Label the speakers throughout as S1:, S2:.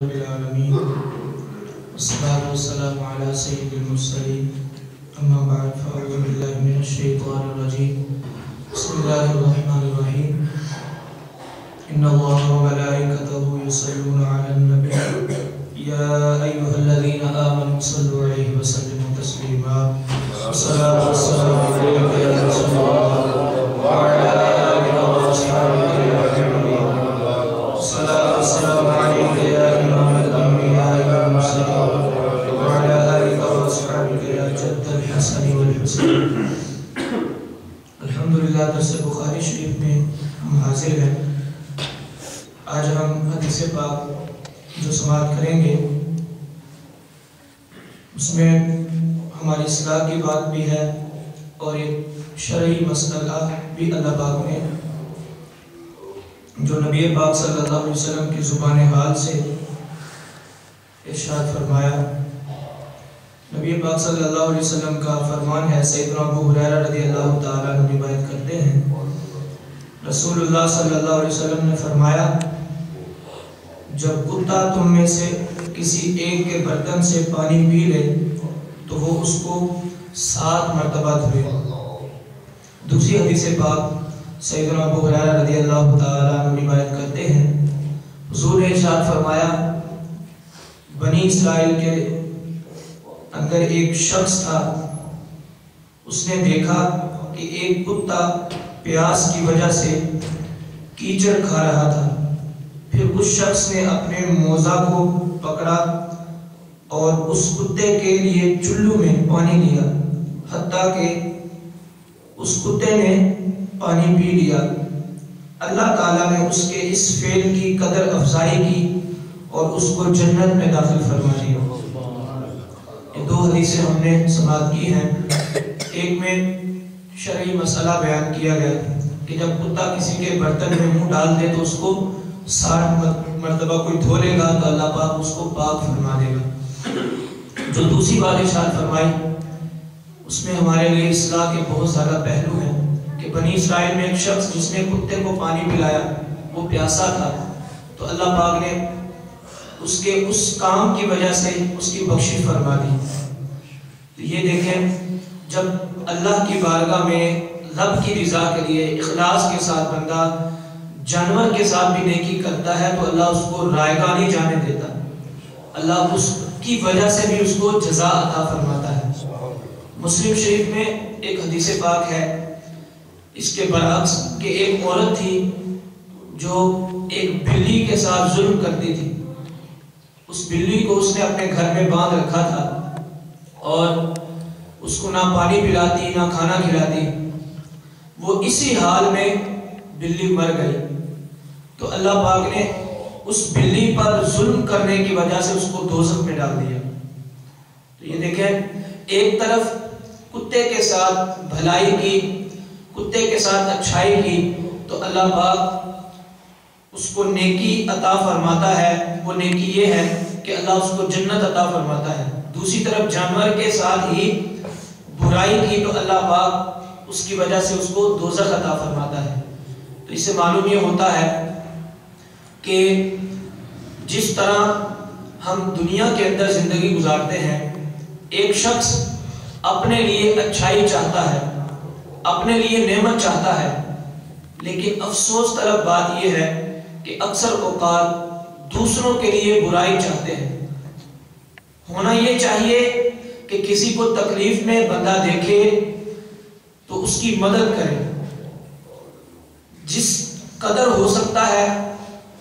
S1: العالمین والصلاة والسلام علی سید المرسلین اما بعد فاعوذ باللہ من الشیطان الرجیم بسم اللہ الرحمن الرحیم ان اللہ وملائکتہ یصلون علی النبی یا ایہا الذین آمنوا صلوا علیہ وسلموا تسلیما والصلاة والسلام علیک یا رسول اللہ وعلی آلہ واصحابہ الصلاة والسلام علیک یا امام الانبیاء والمرسلین وعلی آلہ واصحابہ یا جد الحسن والحسین۔ الحمدللہ درس بخاری شریف میں ہم حاضر ہیں۔ آج ہم حدیث پاک جو سماعت کریں گے اس میں ہماری اصلاح کی بات بھی ہے اور ایک شرعی مسئلہ بھی اللہ پاک نے جو نبی پاک صلی اللہ علیہ وسلم کی زبان حال سے ارشاد فرمایا۔ نبی پاک صلی اللہ علیہ وسلم کا فرمان ہے، سیدنا ابو ہریرہ رضی اللہ تعالیٰ عنہ روایت کرتے ہیں، رسول اللہ صلی اللہ علیہ وسلم نے فرمایا، جب کتا تم میں سے کسی ایک کے برتن سے پانی پی لے تو وہ اس کو 7 مرتبہ دھوئے۔ دوسری حدیث پاک سیدنا ابو ہریرہ رضی اللہ تعالیٰ عنہ روایت کرتے ہیں، حضور نے ارشاد فرمایا، بنی اسرائیل کے اندر ایک شخص تھا، اس نے دیکھا کہ ایک کتا پیاس کی وجہ سے کیچڑ کھا رہا تھا۔ پھر اس شخص نے اپنے موزہ کو پکڑا اور اس کتے کے لیے چلو میں پانی لیا، حتیٰ کہ اس کتے نے پانی پی لیا۔ اللہ تعالیٰ نے اس کے اس فعل کی قدر افزائی کی اور اس کو جنت میں داخل فرما دیا۔ یہ 2 حدیثیں ہم نے سماعت کی ہیں۔ ایک میں شرعی مسئلہ بیان کیا گیا کہ جب کتا کسی کے برتن میں منہ ڈال دے تو اس کو 60 مرتبہ کوئی دھو لے گا تو اللہ پاک اس کو پاک فرما دے گا۔ جو دوسری بات ارشاد فرمائی اس میں ہمارے لیے اصلاح کے بہت زیادہ پہلو ہیں کہ بنی اسرائیل میں ایک شخص جس نے کتے کو پانی پلایا وہ پیاسا تھا، تو اللہ پاک نے اس کے اس کام کی وجہ سے اس کی بخشش فرما دی۔ تو یہ دیکھیں، جب اللہ کی بارگاہ میں رب کی رضا کے لیے اخلاص کے ساتھ بندہ جانور کے ساتھ بھی نیکی کرتا ہے تو اللہ اس کو رائیگاں نہیں جانے دیتا، اللہ اس کی وجہ سے بھی اس کو جزا عطا فرماتا ہے۔ مسلم شریف میں ایک حدیث پاک ہے اس کے برعکس کہ ایک عورت تھی جو ایک بلی کے ساتھ ظلم کرتی تھی۔ اس بلی کو اس نے اپنے گھر میں باندھ رکھا تھا اور اس کو نہ پانی پلاتی نہ کھانا کھلاتی۔ وہ اسی حال میں بلی مر گئی تو اللہ پاک نے اس بلی پر ظلم کرنے کی وجہ سے اس کو دوزخ میں ڈال دیا۔ تو یہ دیکھیں، ایک طرف کتے کے ساتھ بھلائی کی، کتے کے ساتھ اچھائی کی تو اللہ پاک اس کو نیکی عطا فرماتا ہے۔ وہ نیکی یہ ہے کہ اللہ اس کو جنت عطا فرماتا ہے۔ دوسری طرف جانور کے ساتھ ہی برائی کی تو اللہ پاک اس کی وجہ سے اس کو دوزخ عطا فرماتا ہے۔ تو اس سے معلوم یہ ہوتا ہے کہ جس طرح ہم دنیا کے اندر زندگی گزارتے ہیں، ایک شخص اپنے لیے اچھائی چاہتا ہے، اپنے لیے نعمت چاہتا ہے، لیکن افسوس طرف بات یہ ہے کہ اکثر اوقات دوسروں کے لیے برائی چاہتے ہیں۔ ہونا یہ چاہیے کہ کسی کو تکلیف میں بندہ دیکھے تو اس کی مدد کرے، جس قدر ہو سکتا ہے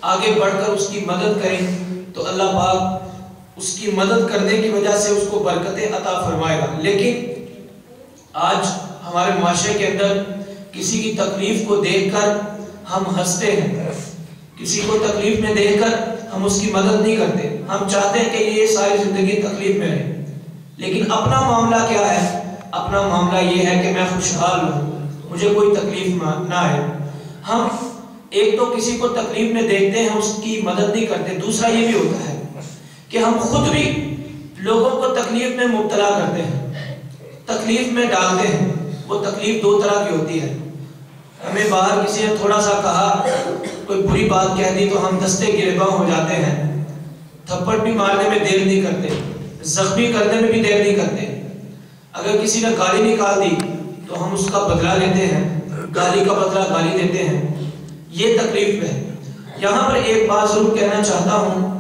S1: آگے بڑھ کر اس کی مدد کرے تو اللہ پاک اس کی مدد کرنے کی وجہ سے اس کو برکتیں عطا فرمائے گا۔ لیکن آج ہمارے معاشرے کے اندر کسی کی تکلیف کو دیکھ کر ہم ہنستے ہیں، کسی کو تکلیف میں دیکھ کر ہم اس کی مدد نہیں کرتے۔ ہم چاہتے ہیں کہ یہ ساری زندگی تکلیف میں رہے، لیکن اپنا معاملہ کیا ہے؟ اپنا معاملہ یہ ہے کہ میں خوشحال ہوں، مجھے کوئی تکلیف نہ آئے۔ ہم ایک تو کسی کو تکلیف میں دیکھتے ہیں، اس کی مدد نہیں کرتے۔ دوسرا یہ بھی ہوتا ہے کہ ہم خود بھی لوگوں کو تکلیف میں مبتلا کرتے ہیں، تکلیف میں ڈالتے ہیں۔ وہ تکلیف 2 طرح کی ہوتی ہے۔ ہمیں باہر کسی نے تھوڑا سا کہا، کوئی بری بات کہہ دی تو ہم دستے گریباں ہو جاتے ہیں، تھپڑ بھی مارنے میں دیر نہیں کرتے، زخمی کرنے میں بھی دیر نہیں کرتے۔ اگر کسی نے گالی نکال دی تو ہم اس کا بدلہ لیتے ہیں، گالی کا بدلہ گالی دیتے ہیں، یہ تکلیف ہے۔ یہاں پر ایک بات ضرور کہنا چاہتا ہوں،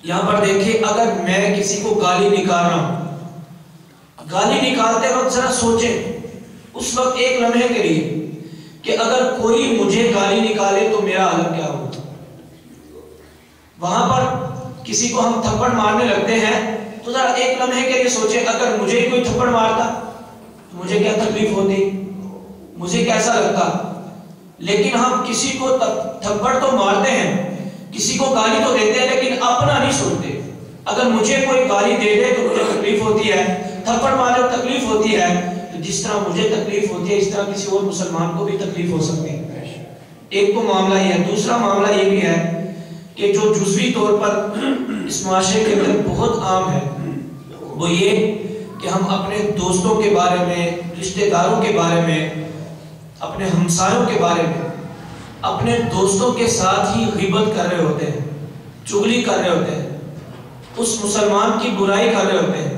S1: یہاں پر دیکھیں، اگر میں کسی کو گالی نکال رہا ہوں، گالی نکالتے وقت ذرا سوچیں اس وقت ایک لمحے کے لیے کہ اگر کوئی مجھے گالی نکالے تو میرا حال کیا ہوگا۔ وہاں پر کسی کو ہم تھپڑ مارنے لگتے ہیں تو ذرا ایک لمحے کے لیے سوچیں، اگر مجھے کوئی تھپڑ مارتا تو مجھے کیا تکلیف ہوتی، مجھے کیسا لگتا۔ لیکن ہم کسی کو تھپڑ تو مارتے ہیں، کسی کو گالی تو دیتے ہیں، لیکن اپنا نہیں سوچتے۔ اگر مجھے کوئی گالی دے دے تو مجھے تکلیف ہوتی ہے، تھپڑ مارے تو تکلیف ہوتی ہے، تو جس طرح مجھے تکلیف ہوتی ہے اس طرح کسی اور مسلمان کو بھی تکلیف ہو سکتی ہے۔ ایک تو معاملہ یہ ہے۔ دوسرا معاملہ یہ بھی ہے کہ جو جزوی طور پر اس معاشرے کے اندر بہت عام ہے وہ یہ کہ ہم اپنے دوستوں کے بارے میں، رشتہ داروں کے بارے میں، اپنے ہمسایوں کے بارے میں، اپنے دوستوں کے ساتھ ہی غیبت کر رہے ہوتے ہیں، چغلی کر رہے ہوتے ہیں، اس مسلمان کی برائی کر رہے ہوتے ہیں۔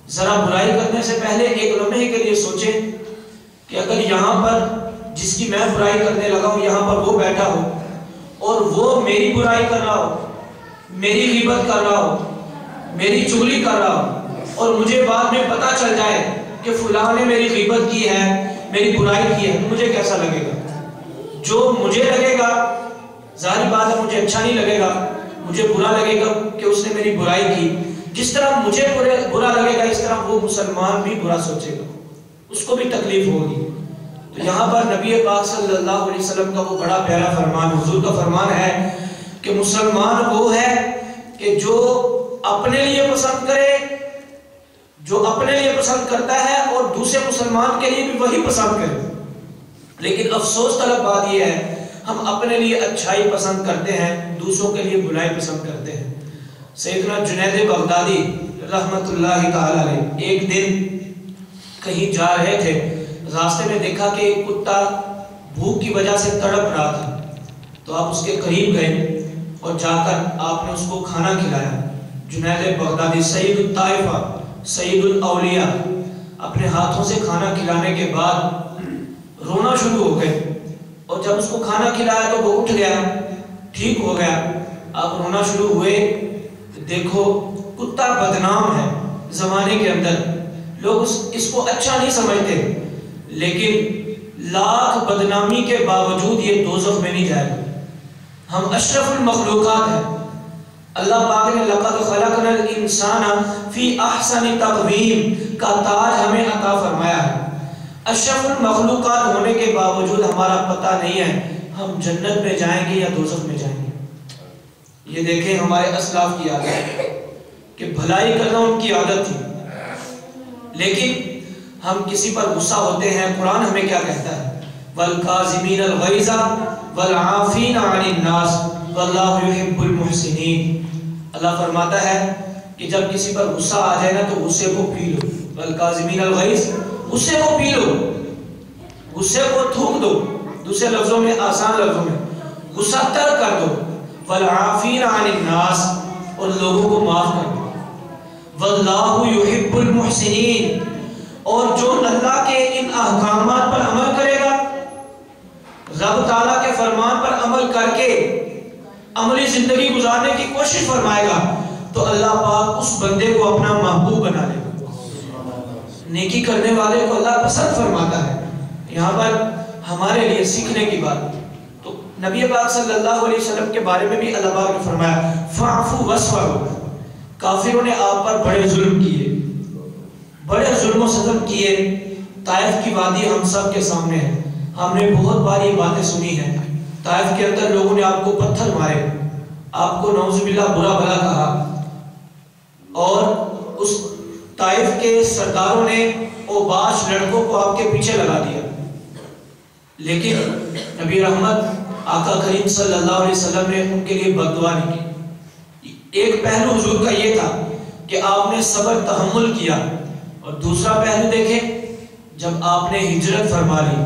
S1: ذرا برائی کرنے سے پہلے ایک لمحے کے لیے سوچیں کہ اگر یہاں پر جس کی میں برائی کرنے لگا ہوں یہاں پر وہ بیٹھا ہو اور وہ میری برائی کر رہا ہو، میری غیبت کر رہا ہو، میری چغلی کر رہا ہو، اور مجھے بعد میں پتا چل جائے کہ فلاں نے میری غیبت کی ہے، میری برائی کی ہے، تو مجھے کیسا لگے گا؟ جو مجھے لگے گا ظاہر بات ہے مجھے اچھا نہیں لگے گا، مجھے برا لگے گا کہ اس نے میری برائی کی۔ جس طرح مجھے برا لگے گا اس طرح وہ مسلمان بھی برا سوچے گا، اس کو بھی تکلیف ہوگی۔ تو یہاں پر نبی پاک صلی اللہ علیہ وسلم کا وہ بڑا پیارا فرمان، حضور کا فرمان ہے کہ مسلمان وہ ہے کہ جو اپنے لیے پسند کرے، جو اپنے لیے پسند کرتا ہے اور دوسرے مسلمان کے لیے بھی وہی پسند کرے۔ لیکن افسوس طلب بات یہ ہے ہم اپنے لیے اچھائی پسند کرتے ہیں، دوسروں کے لیے برائی پسند کرتے ہیں۔ سیدنا جنید بغدادی رحمت اللہ تعالی علیہ ایک دن کہیں جا رہے تھے، راستے میں دیکھا کہ ایک کتا بھوک کی وجہ سے تڑپ رہا تھا، تو آپ اس کے قریب گئے اور جا کر آپ نے اس کو کھانا کھلایا۔ جنید بغدادی سید الطائفہ، سید الاولیاء، اپنے ہاتھوں سے کھانا کھلانے کے بعد رونا شروع ہو گئے، اور جب اس کو کھانا کھلایا تو وہ اٹھ گیا، ٹھیک ہو گیا۔ آپ رونا شروع ہوئے، دیکھو کتا بدنام ہے زمانے کے اندر، لوگ اس کو اچھا نہیں سمجھتے، لیکن لاکھ بدنامی کے باوجود یہ دوزخ میں نہیں جائے گا۔ ہم اشرف المخلوقات ہیں، اللہ پاک نے لقد خلقنا الانسان فی احسن تقویم کا تاج ہمیں عطا فرمایا ہے۔ اشرف المخلوقات ہونے کے باوجود ہمارا پتہ نہیں ہے ہم جنت میں جائیں گے یا دوزخ میں جائیں گے۔ یہ دیکھیں ہمارے اسلاف کی عادت ہے کہ بھلائی کرنا ان کی عادت تھی، لیکن ہم کسی پر غصہ ہوتے ہیں، قرآن ہمیں کیا کہتا ہے؟ وَالْقَاظِمِينَ الْغَيْظَ وَالْعَافِينَ عَنِ النَّاسِ وَاللَّهُ يُحِبُّ الْمُحْسِنِينَ۔ اللہ فرماتا ہے کہ جب کسی پر غصہ آ جائے نا تو غصے کو پی لو، وَالْقَاظِمِينَ الْغَيْظَ، غصے کو پی لو، غصے کو تھوک دو، دوسرے لفظوں میں، آسان لفظوں میں غصہ ترک کر دو، وَالْعَافِينَ عَنِ النَّاسِ، اور لوگوں کو معاف کر دو، وَاللَّهُ يُحِبُّ الْمُحْسِنِينَ، اور جو اللہ کے ان احکامات پر عمل کرے گا، رب تعالیٰ کے فرمان پر عمل کر کے عملی زندگی گزارنے کی کوشش فرمائے گا تو اللہ پاک اس بندے کو اپنا محبوب بنا لے گا۔ نیکی کرنے والے کو اللہ پسند فرماتا ہے۔ یہاں پر ہمارے لیے سیکھنے کی بات، تو نبی پاک صلی اللہ علیہ وسلم کے بارے میں بھی اللہ پاک نے فرمایا فَاعْفُوا وَاصْفَحُوا، کافروں نے آپ پر بڑے ظلم کیے، بڑے ظلم و ستم کیے۔ طائف کی وادی ہم سب کے سامنے ہے، ہم نے بہت بار یہ باتیں سنی ہیں۔ طائف کے اندر لوگوں نے آپ کو پتھر مارے، آپ کو نعوذ باللہ برا بھلا کہا، اور اس طائف کے سرداروں نے اوباش لڑکوں کو آپ کے پیچھے لگا دیا، لیکن نبی رحمت آقا کریم صلی اللہ علیہ وسلم نے ان کے لیے بد دعا نہیں کی۔ ایک پہلو حضور کا یہ تھا کہ آپ نے صبر تحمل کیا، اور دوسرا پہلو دیکھیں جب آپ نے ہجرت فرما لی،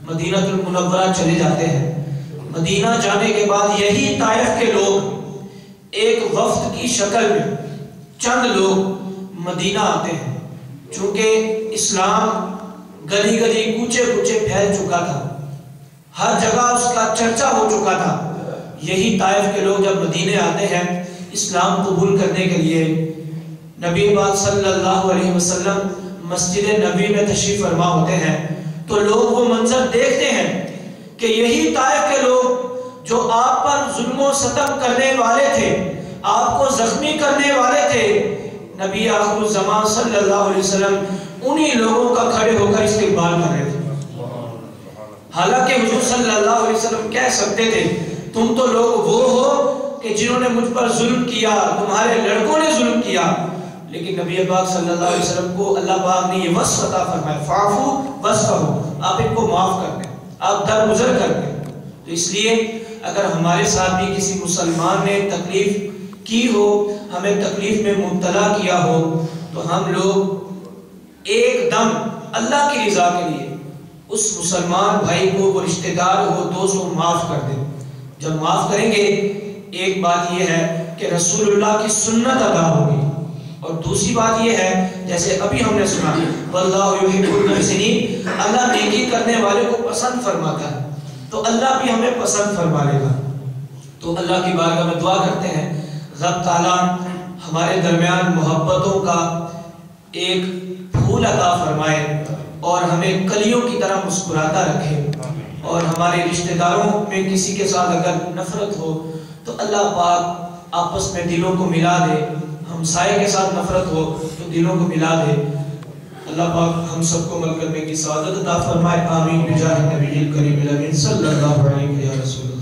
S1: مدینہ المنورہ چلے جاتے ہیں، مدینہ جانے کے بعد یہی طائف کے لوگ ایک وفد کی شکل میں چند لوگ مدینہ آتے ہیں۔ چونکہ اسلام گلی گلی کوچے کوچے پھیل چکا تھا، ہر جگہ اس کا چرچا ہو چکا تھا، یہی طائف کے لوگ جب مدینے آتے ہیں اسلام قبول کرنے کے لیے، نبی پاک صلی اللہ علیہ وسلم مسجد نبی میں تشریف فرما ہوتے ہیں تو لوگ وہ منظر دیکھتے ہیں کہ یہی طائف کے لوگ جو آپ پر ظلم و ستم کرنے والے تھے، آپ کو زخمی کرنے والے تھے، نبی آخر الزمان صلی اللہ علیہ وسلم انہی لوگوں کا کھڑے ہو کر استقبال کر رہے تھے۔ حالانکہ حضور صلی اللہ علیہ وسلم کہہ سکتے تھے تم تو لوگ وہ ہو کہ جنہوں نے مجھ پر ظلم کیا، تمہارے لڑکوں نے ظلم کیا، لیکن نبی پاک صلی اللہ علیہ وسلم کو اللہ پاک نے یہ وصف عطا فرمایا، فاعفو وصفہو، آپ ان کو معاف کر دیں، آپ درگزر کر دیں۔ تو اس لیے اگر ہمارے ساتھ بھی کسی مسلمان نے تکلیف کی ہو، ہمیں تکلیف میں مبتلا کیا ہو، تو ہم لوگ ایک دم اللہ کی رضا کے لیے اس مسلمان بھائی کو، وہ رشتہ دار ہو، دوست کو معاف کر دیں۔ جب معاف کریں گے ایک بات یہ ہے کہ رسول اللہ کی سنت ادا ہوگی، اور دوسری بات یہ ہے جیسے ابھی ہم نے سنا واللہ یحب المحسنین، اللہ نیکی کرنے والے کو پسند فرماتا ہے، تو اللہ بھی ہمیں پسند فرما لے گا۔ تو اللہ کی بارگاہ میں دعا کرتے ہیں رب تعالیٰ ہمارے درمیان محبتوں کا ایک پھول عطا فرمائے اور ہمیں کلیوں کی طرح مسکراتا رکھے، اور ہمارے رشتہ داروں میں کسی کے ساتھ اگر نفرت ہو تو اللہ پاک آپس میں دلوں کو ملا دے، ہمسائے کے ساتھ نفرت ہو تو دلوں کو ملا دے۔ اللہ پاک ہم سب کو عمل کرنے کی سعادت عطا فرمائے، آمین بجاہ نبی الکریم الامین صلی اللہ علیہ وسلم۔